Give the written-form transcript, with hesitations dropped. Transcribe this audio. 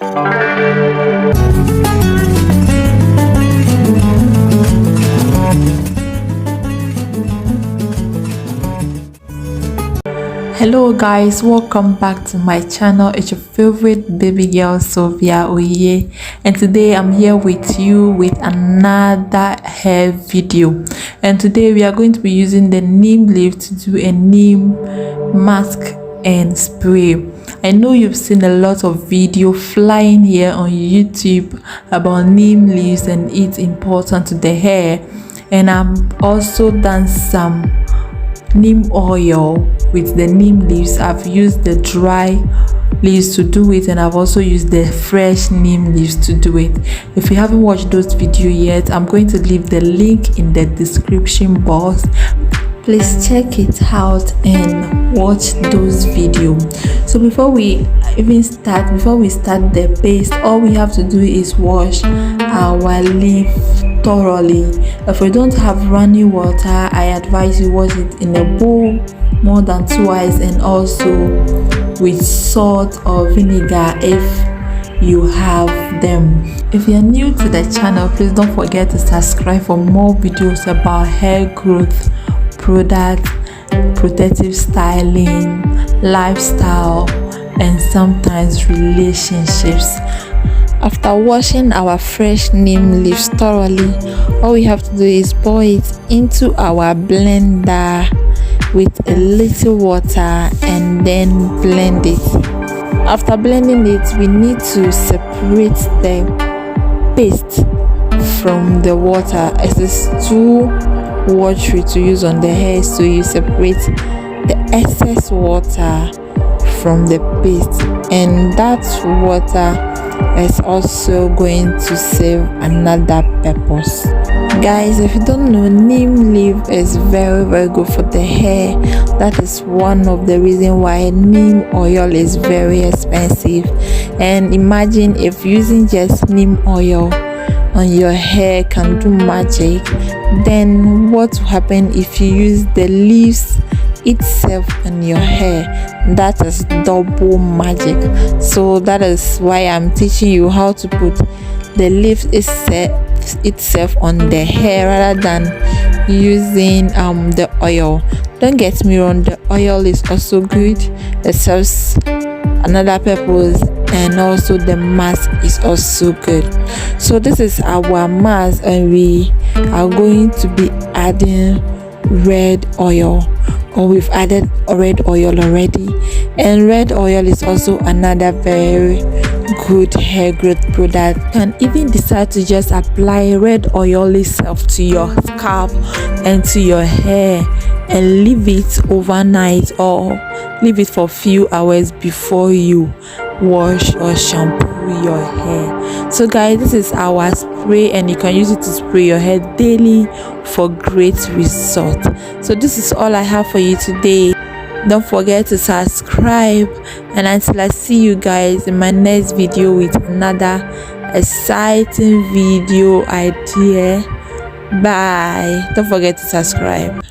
Hello guys, welcome back to my channel. It's your favorite baby girl Sophia Oye, and today I'm here with you with another hair video. And today we are going to be using the neem leaf to do a neem mask and spray. I know you've seen a lot of video flying here on YouTube about neem leaves and it's important to the hair, and I've also done some neem oil with the neem leaves. I've used the dry leaves to do it, and I've also used the fresh neem leaves to do it. If you haven't watched those videos yet, I'm going to leave the link in the description box. Please check it out and watch those videos. So before we start the paste, all we have to do is wash our leaf thoroughly. If we don't have running water, I advise you wash it in a bowl more than twice, and also with salt or vinegar if you have them. If you're new to the channel, please don't forget to subscribe for more videos about hair growth products, protective styling, lifestyle, and sometimes relationships. After washing our fresh neem leaves thoroughly, all we have to do is pour it into our blender with a little water and then blend it. After blending it, we need to separate the paste from the water. It is too watery to use on the hair, so you separate the excess water from the paste, and that water is also going to serve another purpose. Guys, if you don't know, neem leaf is very good for the hair. That is one of the reasons why neem oil is very expensive. And imagine if using just neem oil on your hair can do magic, then what will happen if you use the leaves itself on your hair? That is double magic. So that is why I'm teaching you how to put the leaf itself on the hair rather than using the oil. Don't get me wrong, the oil is also good, it serves another purpose, and also the mask is also good. So this is our mask, and we are going to be adding red oil, or we've added red oil already. And red oil is also another very good hair growth product. You can even decide to just apply red oil itself to your scalp and to your hair and leave it overnight, or leave it for a few hours before you wash or shampoo your hair. So guys, this is our spray, and you can use it to spray your hair daily for great result. So this is all I have for you today. Don't forget to subscribe, and until I see you guys in my next video with another exciting video idea, bye. Don't forget to subscribe.